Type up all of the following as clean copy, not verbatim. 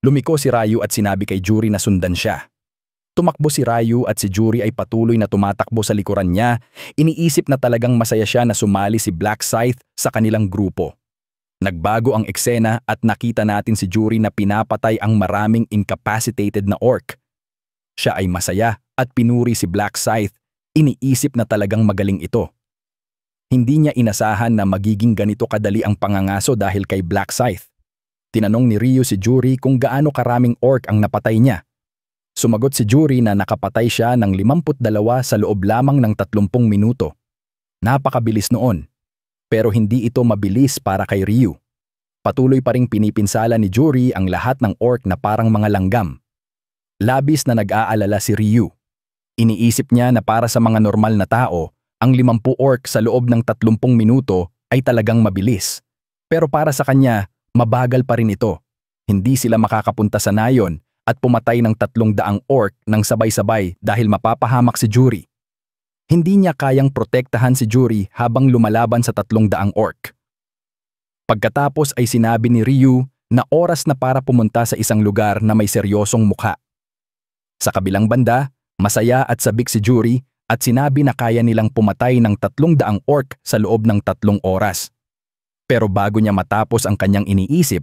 Lumiko si Ryu at sinabi kay Juri na sundan siya. Tumakbo si Ryu at si Juri ay patuloy na tumatakbo sa likuran niya. Iniisip na talagang masaya siya na sumali si Black Scythe sa kanilang grupo. Nagbago ang eksena at nakita natin si Juri na pinapatay ang maraming incapacitated na orc. Siya ay masaya at pinuri si Black Scythe. Iniisip na talagang magaling ito. Hindi niya inasahan na magiging ganito kadali ang pangangaso dahil kay Black Scythe. Tinanong ni Ryu si Juri kung gaano karaming orc ang napatay niya. Sumagot si Juri na nakapatay siya ng 52 sa loob lamang ng 30 minuto. Napakabilis noon. Pero hindi ito mabilis para kay Ryu. Patuloy pa ring pinipinsala ni Juri ang lahat ng orc na parang mga langgam. Labis na nag-aalala si Ryu. Iniisip niya na para sa mga normal na tao, ang 50 orc sa loob ng 30 minuto ay talagang mabilis. Pero para sa kanya, mabagal pa rin ito. Hindi sila makakapunta sa nayon at pumatay ng 300 orc ng sabay-sabay dahil mapapahamak si Juri. Hindi niya kayang protektahan si Juri habang lumalaban sa 300 orc. Pagkatapos ay sinabi ni Ryu na oras na para pumunta sa isang lugar na may seryosong mukha. Sa kabilang banda, masaya at sabik si Juri at sinabi na kaya nilang pumatay ng 300 orc sa loob ng 3 oras. Pero bago niya matapos ang kanyang iniisip,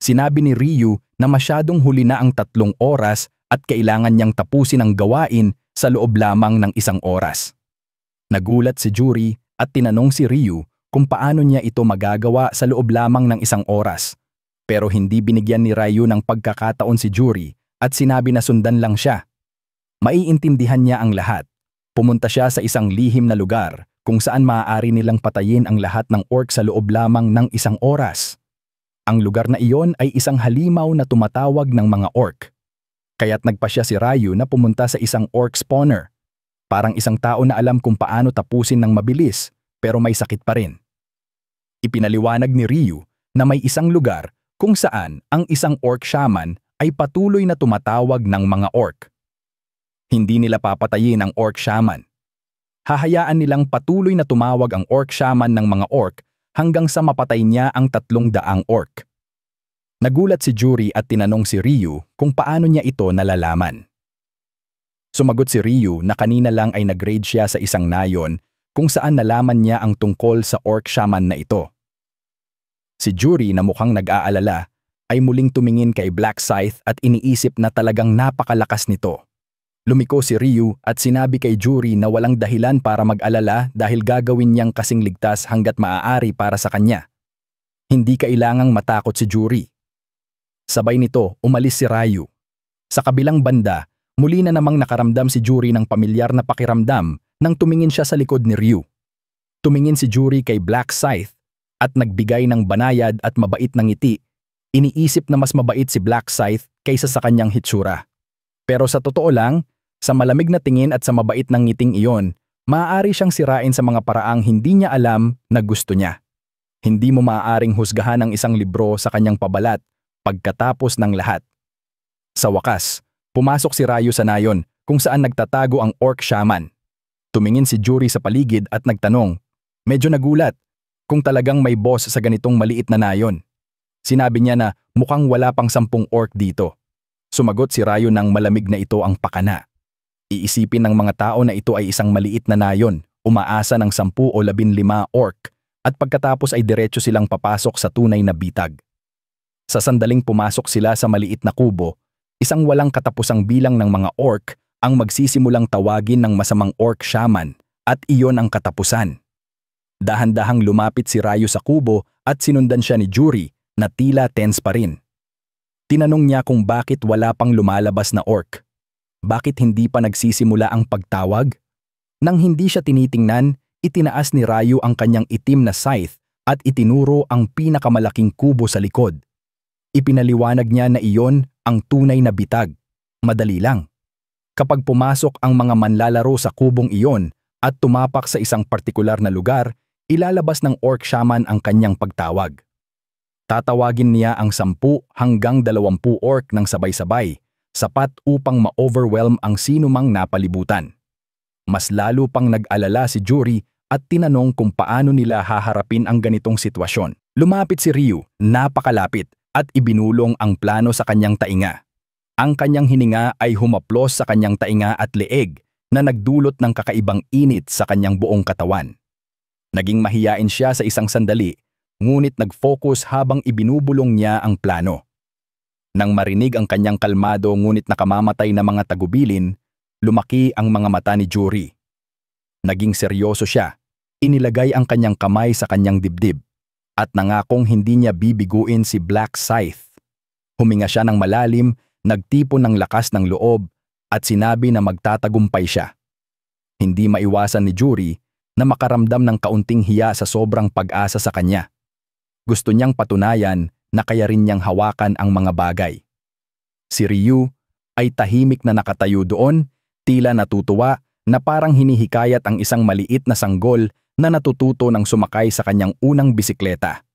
sinabi ni Ryu na masyadong huli na ang 3 oras at kailangan niyang tapusin ang gawain sa loob lamang ng 1 oras. Nagulat si Juri at tinanong si Ryu kung paano niya ito magagawa sa loob lamang ng 1 oras. Pero hindi binigyan ni Ryu ng pagkakataon si Juri at sinabi na sundan lang siya. Maiintindihan niya ang lahat. Pumunta siya sa isang lihim na lugar kung saan maaari nilang patayin ang lahat ng orc sa loob lamang ng 1 oras. Ang lugar na iyon ay isang halimaw na tumatawag ng mga orc. Kaya't nagpasya si Ryu na pumunta sa isang orc spawner. Parang isang tao na alam kung paano tapusin ng mabilis pero may sakit pa rin. Ipinaliwanag ni Ryu na may isang lugar kung saan ang isang orc shaman ay patuloy na tumatawag ng mga orc. Hindi nila papatayin ang orc shaman. Hahayaan nilang patuloy na tumawag ang orc shaman ng mga orc hanggang sa mapatay niya ang 300 orc. Nagulat si Juri at tinanong si Ryu kung paano niya ito nalalaman. Sumagot si Ryu na kanina lang ay nag-raid siya sa isang nayon kung saan nalaman niya ang tungkol sa orc shaman na ito. Si Juri na mukhang nag-aalala ay muling tumingin kay Black Scythe at iniisip na talagang napakalakas nito. Lumiko si Ryu at sinabi kay Juri na walang dahilan para mag-alala dahil gagawin niyang kasing ligtas hanggat maaari para sa kanya. Hindi kailangang matakot si Juri. Sabay nito, umalis si Ryu. Sa kabilang banda, muli na namang nakaramdam si Juri ng pamilyar na pakiramdam nang tumingin siya sa likod ni Ryu. Tumingin si Juri kay Black Scythe at nagbigay ng banayad at mabait na ngiti. Iniisip na mas mabait si Black Scythe kaysa sa kanyang hitsura. Pero sa totoo lang, sa malamig na tingin at sa mabait ng ngiting iyon, maaari siyang sirain sa mga paraang hindi niya alam na gusto niya. Hindi mo maaaring husgahan ang isang libro sa kanyang pabalat pagkatapos ng lahat. Sa wakas, pumasok si Ryu sa nayon kung saan nagtatago ang orc shaman. Tumingin si Juri sa paligid at nagtanong, medyo nagulat, kung talagang may boss sa ganitong maliit na nayon. Sinabi niya na mukhang wala pang 10 orc dito. Sumagot si Ryu ng malamig na ito ang pakana. Iisipin ng mga tao na ito ay isang maliit na nayon, umaasa ng 10 o 15 orc, at pagkatapos ay diretso silang papasok sa tunay na bitag. Sa sandaling pumasok sila sa maliit na kubo, isang walang katapusang bilang ng mga orc ang magsisimulang tawagin ng masamang orc shaman at iyon ang katapusan. Dahan-dahang lumapit si Ryu sa kubo at sinundan siya ni Juri na tila tense pa rin. Tinanong niya kung bakit wala pang lumalabas na orc. Bakit hindi pa nagsisimula ang pagtawag? Nang hindi siya tinitingnan, itinaas ni Ryu ang kanyang itim na scythe at itinuro ang pinakamalaking kubo sa likod. Ipinaliwanag niya na iyon ang tunay na bitag. Madali lang. Kapag pumasok ang mga manlalaro sa kubong iyon at tumapak sa isang partikular na lugar, ilalabas ng orc shaman ang kanyang pagtawag. Tatawagin niya ang 10 hanggang 20 orc ng sabay-sabay, sapat upang ma-overwhelm ang sinumang napalibutan. Mas lalo pang nag-alala si Juri at tinanong kung paano nila haharapin ang ganitong sitwasyon. Lumapit si Ryu, napakalapit, at ibinulong ang plano sa kanyang tainga. Ang kanyang hininga ay humaplos sa kanyang tainga at leeg na nagdulot ng kakaibang init sa kanyang buong katawan. Naging mahiyain siya sa isang sandali, ngunit nag-focus habang ibinubulong niya ang plano. Nang marinig ang kanyang kalmado ngunit nakamamatay na mga tagubilin, lumaki ang mga mata ni Juri. Naging seryoso siya, inilagay ang kanyang kamay sa kanyang dibdib, at nangakong hindi niya bibiguin si Black Scythe. Huminga siya ng malalim, nagtipon ng lakas ng loob, at sinabi na magtatagumpay siya. Hindi maiwasan ni Juri na makaramdam ng kaunting hiya sa sobrang pag-asa sa kanya. Gusto niyang patunayan na kaya rin niyang hawakan ang mga bagay. Si Ryu ay tahimik na nakatayo doon, tila natutuwa na parang hinihikayat ang isang maliit na sanggol na natututo ng sumakay sa kanyang unang bisikleta.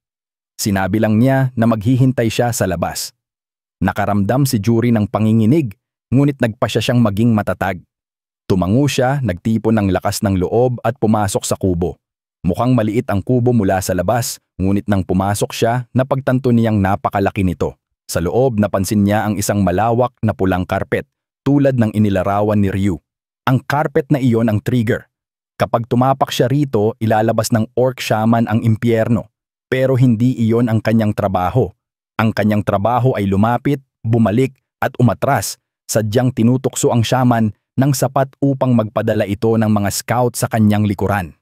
Sinabi lang niya na maghihintay siya sa labas. Nakaramdam si Juri ng panginginig, ngunit nagpasya siyang maging matatag. Tumango siya, nagtipon ng lakas ng loob at pumasok sa kubo. Mukhang maliit ang kubo mula sa labas, ngunit nang pumasok siya, napagtanto niyang napakalaki nito. Sa loob, napansin niya ang isang malawak na pulang karpet, tulad ng inilarawan ni Ryu. Ang karpet na iyon ang trigger. Kapag tumapak siya rito, ilalabas ng orc shaman ang impyerno. Pero hindi iyon ang kanyang trabaho. Ang kanyang trabaho ay lumapit, bumalik at umatras, sadyang tinutukso ang shaman ng sapat upang magpadala ito ng mga scout sa kanyang likuran.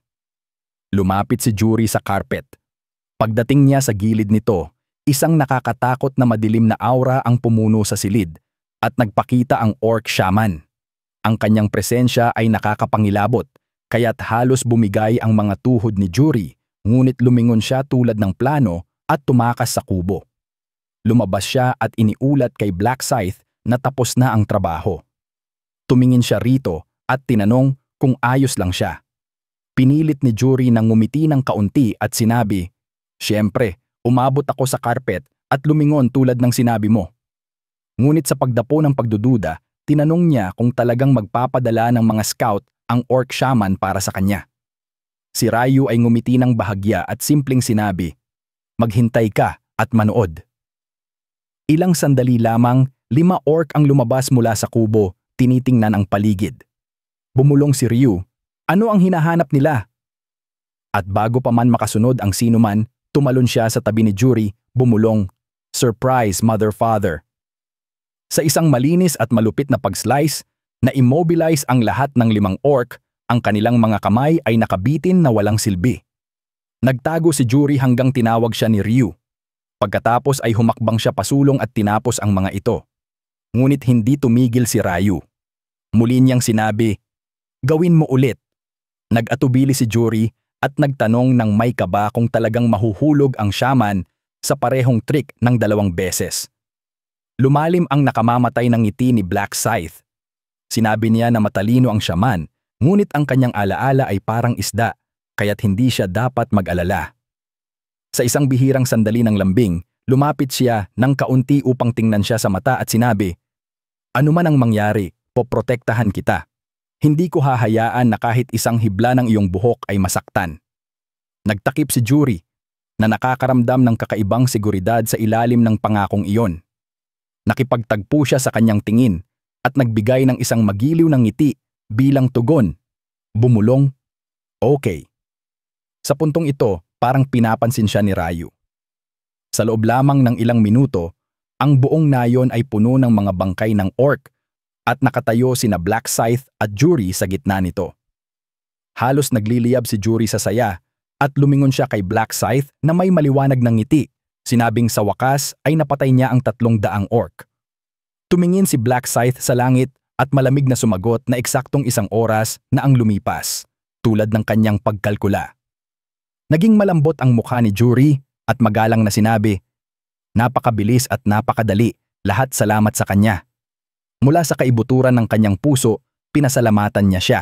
Lumapit si Juri sa carpet. Pagdating niya sa gilid nito, isang nakakatakot na madilim na aura ang pumuno sa silid at nagpakita ang orc shaman. Ang kanyang presensya ay nakakapangilabot, kaya't halos bumigay ang mga tuhod ni Juri, ngunit lumingon siya tulad ng plano at tumakas sa kubo. Lumabas siya at iniulat kay Black Scythe na tapos na ang trabaho. Tumingin siya rito at tinanong kung ayos lang siya. Pinilit ni Juri na ngumiti ng kaunti at sinabi, "Siyempre, umabot ako sa carpet at lumingon tulad ng sinabi mo." Ngunit sa pagdapo ng pagdududa, tinanong niya kung talagang magpapadala ng mga scout ang orc shaman para sa kanya. Si Ryu ay ngumiti ng bahagya at simpleng sinabi, "Maghintay ka at manood." Ilang sandali lamang, 5 orc ang lumabas mula sa kubo, tinitingnan ang paligid. Bumulong si Ryu, "Ano ang hinahanap nila?" At bago pa man makasunod ang sinuman, tumalon siya sa tabi ni Juri, bumulong, "Surprise, mother father." Sa isang malinis at malupit na pag-slice, na-immobilize ang lahat ng 5 orc, ang kanilang mga kamay ay nakabitin na walang silbi. Nagtago si Juri hanggang tinawag siya ni Ryu. Pagkatapos ay humakbang siya pasulong at tinapos ang mga ito. Ngunit hindi tumigil si Ryu. Muli niyang sinabi, "Gawin mo ulit." Nag-atubili si Juri at nagtanong ng may kaba kung talagang mahuhulog ang shaman sa parehong trick ng 2 beses. Lumalim ang nakamamatay ng ngiti ni Black Scythe. Sinabi niya na matalino ang shaman, ngunit ang kanyang alaala ay parang isda, kaya't hindi siya dapat mag-alala. Sa isang bihirang sandali ng lambing, lumapit siya ng kaunti upang tingnan siya sa mata at sinabi, "Ano man ang mangyari, poprotektahan kita. Hindi ko hahayaan na kahit isang hibla ng iyong buhok ay masaktan." Nagtakip si Juri, na nakakaramdam ng kakaibang seguridad sa ilalim ng pangakong iyon. Nakipagtagpo siya sa kanyang tingin at nagbigay ng isang magiliw ng ngiti bilang tugon. Bumulong, "Okay." Sa puntong ito, parang pinapansin siya ni Ryu. Sa loob lamang ng ilang minuto, ang buong nayon ay puno ng mga bangkay ng orc at nakatayo sina Black Scythe at Juri sa gitna nito. Halos nagliliyab si Juri sa saya at lumingon siya kay Black Scythe na may maliwanag ng ngiti, sinabing sa wakas ay napatay niya ang 300 orc. Tumingin si Black Scythe sa langit at malamig na sumagot na eksaktong 1 oras na ang lumipas, tulad ng kanyang pagkalkula. Naging malambot ang mukha ni Juri at magalang na sinabi, "Napakabilis at napakadali, lahat salamat sa kanya." Mula sa kaibuturan ng kanyang puso, pinasalamatan niya siya.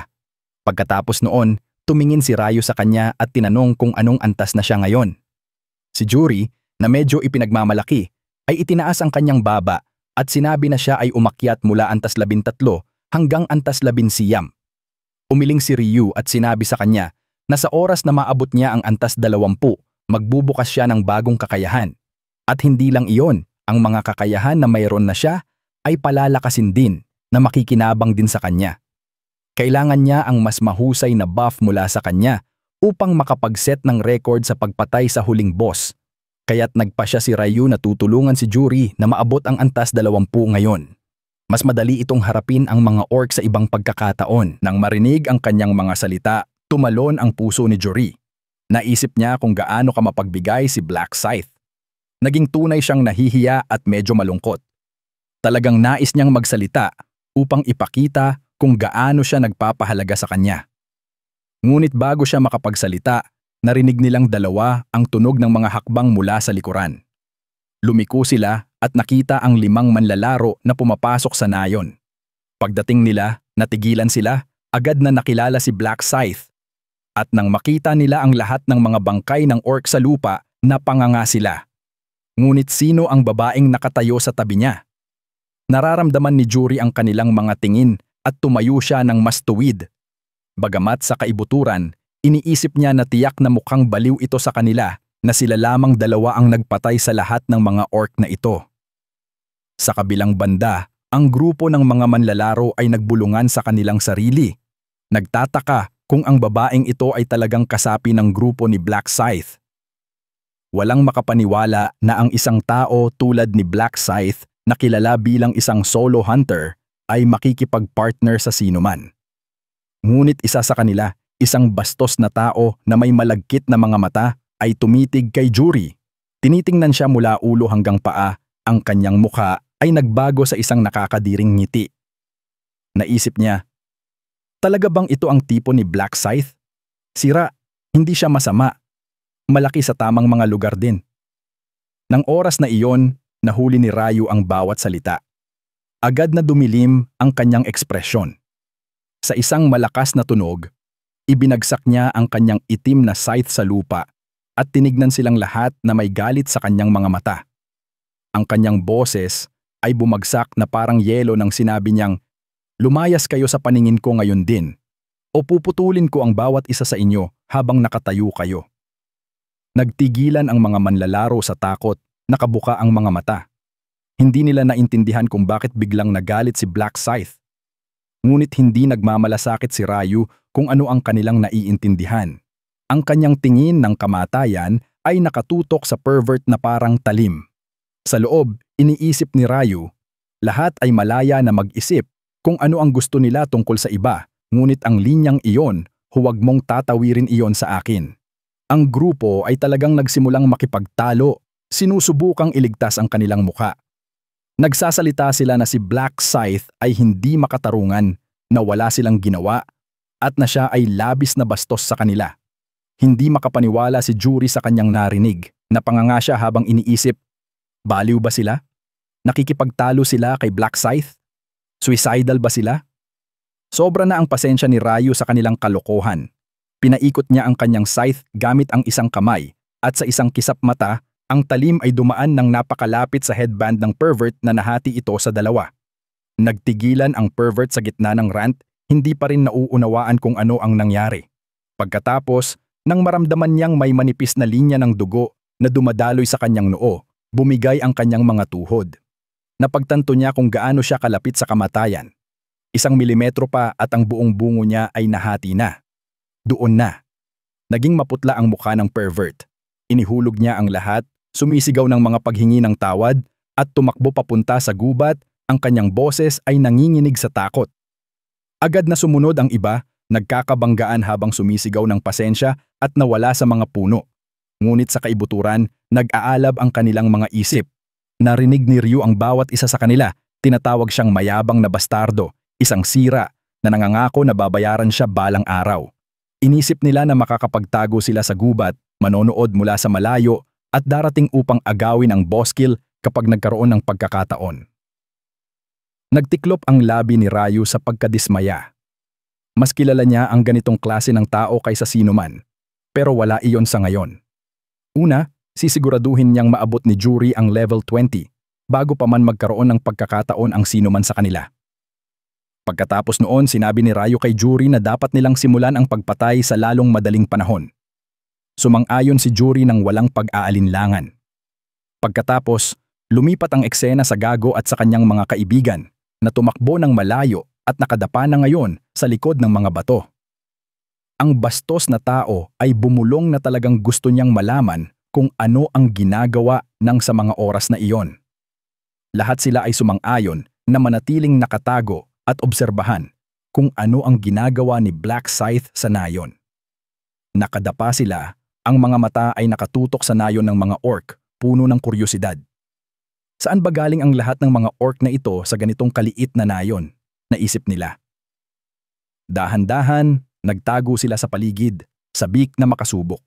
Pagkatapos noon, tumingin si Ryu sa kanya at tinanong kung anong antas na siya ngayon. Si Juri, na medyo ipinagmamalaki, ay itinaas ang kanyang baba at sinabi na siya ay umakyat mula antas 13 hanggang antas 19. Umiling si Ryu at sinabi sa kanya na sa oras na maabot niya ang antas 20, magbubukas siya ng bagong kakayahan. At hindi lang iyon, Ang mga kakayahan na mayroon na siya ay palalakasin din na makikinabang din sa kanya. Kailangan niya ang mas mahusay na buff mula sa kanya upang makapag-set ng record sa pagpatay sa huling boss. Kaya't nagpa siya si Ryu na tutulungan si Juri na maabot ang antas 20 ngayon. Mas madali itong harapin ang mga orc sa ibang pagkakataon. Nang marinig ang kanyang mga salita, tumalon ang puso ni Juri. Naisip niya kung gaano ka mapagbigay si Black Scythe. Naging tunay siyang nahihiya at medyo malungkot. Talagang nais niyang magsalita upang ipakita kung gaano siya nagpapahalaga sa kanya. Ngunit bago siya makapagsalita, narinig nilang dalawa ang tunog ng mga hakbang mula sa likuran. Lumiko sila at nakita ang 5 manlalaro na pumapasok sa nayon. Pagdating nila, natigilan sila, agad na nakilala si Black Scythe. At nang makita nila ang lahat ng mga bangkay ng orc sa lupa, napanganga sila. Ngunit sino ang babaeng nakatayo sa tabi niya? Nararamdaman ni Juri ang kanilang mga tingin at tumayo siya ng mas tuwid. Bagamat sa kaibuturan, iniisip niya na tiyak na mukhang baliw ito sa kanila na sila lamang dalawa ang nagpatay sa lahat ng mga orc na ito. Sa kabilang banda, ang grupo ng mga manlalaro ay nagbulungan sa kanilang sarili. Nagtataka kung ang babaeng ito ay talagang kasapi ng grupo ni Black Scythe. Walang makapaniwala na ang isang tao tulad ni Black Scythe na kilala bilang isang solo hunter ay makikipag-partner sa sinuman. Ngunit isa sa kanila, isang bastos na tao na may malagkit na mga mata ay tumitig kay Juri. Tinitingnan siya mula ulo hanggang paa, ang kanyang mukha ay nagbago sa isang nakakadiring ngiti. Naisip niya, talaga bang ito ang tipo ni Black Scythe? Sira, hindi siya masama. Malaki sa tamang mga lugar din. Nang oras na iyon, nahuli ni Ryu ang bawat salita. Agad na dumilim ang kanyang ekspresyon. Sa isang malakas na tunog, ibinagsak niya ang kanyang itim na scythe sa lupa at tinignan silang lahat na may galit sa kanyang mga mata. Ang kanyang boses ay bumagsak na parang yelo nang sinabi niyang, "Lumayas kayo sa paningin ko ngayon din, o puputulin ko ang bawat isa sa inyo habang nakatayo kayo." Nagtigilan ang mga manlalaro sa takot, nakabuka ang mga mata. Hindi nila naintindihan kung bakit biglang nagalit si Black Scythe. Ngunit hindi nagmamalasakit si Ryu kung ano ang kanilang naiintindihan. Ang kanyang tingin ng kamatayan ay nakatutok sa pervert na parang talim. Sa loob, iniisip ni Ryu, lahat ay malaya na mag-isip kung ano ang gusto nila tungkol sa iba, ngunit ang linyang iyon, huwag mong tatawirin iyon sa akin. Ang grupo ay talagang nagsimulang makipagtalo, sinusubukang iligtas ang kanilang mukha. Nagsasalita sila na si Black Scythe ay hindi makatarungan, na wala silang ginawa, at na siya ay labis na bastos sa kanila. Hindi makapaniwala si Juri sa kanyang narinig, napanganga siya habang iniisip, baliw ba sila? Nakikipagtalo sila kay Black Scythe? Suicidal ba sila? Sobra na ang pasensya ni Ryu sa kanilang kalokohan. Pinaikot niya ang kanyang scythe gamit ang isang kamay, at sa isang kisap mata, ang talim ay dumaan ng napakalapit sa headband ng pervert na nahati ito sa dalawa. Nagtigilan ang pervert sa gitna ng rant, hindi pa rin nauunawaan kung ano ang nangyari. Pagkatapos, nang maramdaman niyang may manipis na linya ng dugo na dumadaloy sa kanyang noo, bumigay ang kanyang mga tuhod. Napagtanto niya kung gaano siya kalapit sa kamatayan. 1 milimetro pa at ang buong bungo niya ay nahati na. Doon na. Naging maputla ang mukha ng pervert. Inihulog niya ang lahat, sumisigaw ng mga paghingi ng tawad, at tumakbo papunta sa gubat, ang kanyang boses ay nanginginig sa takot. Agad na sumunod ang iba, nagkakabanggaan habang sumisigaw ng pasensya at nawala sa mga puno. Ngunit sa kaibuturan, nag-aalab ang kanilang mga isip. Narinig ni Ryu ang bawat isa sa kanila, tinatawag siyang mayabang na bastardo, isang sira, na nangangako na babayaran siya balang araw. Inisip nila na makakapagtago sila sa gubat, manonood mula sa malayo, at darating upang agawin ang boss kill kapag nagkaroon ng pagkakataon. Nagtiklop ang labi ni Ryu sa pagkadismaya. Mas kilala niya ang ganitong klase ng tao kaysa sino man, pero wala iyon sa ngayon. Una, sisiguraduhin niyang maabot ni Juri ang level 20 bago pa man magkaroon ng pagkakataon ang sino man sa kanila. Pagkatapos noon, sinabi ni Ryu kay Juri na dapat nilang simulan ang pagpatay sa lalong madaling panahon. Sumang-ayon si Juri ng walang pag-aalinlangan. Pagkatapos, Lumipat ang eksena sa Gago at sa kanyang mga kaibigan na tumakbo ng malayo at nakadapa na ngayon sa likod ng mga bato. Ang bastos na tao ay bumulong na talagang gusto niyang malaman kung ano ang ginagawa ng sa mga oras na iyon. Lahat sila ay sumang-ayon na manatiling nakatago at obserbahan kung ano ang ginagawa ni Black Scythe sa nayon. Nakadapa sila, ang mga mata ay nakatutok sa nayon ng mga orc, puno ng kuryosidad. Saan ba galing ang lahat ng mga orc na ito sa ganitong kaliit na nayon? Naisip nila. Dahan-dahan, nagtago sila sa paligid, sabik na makasubok.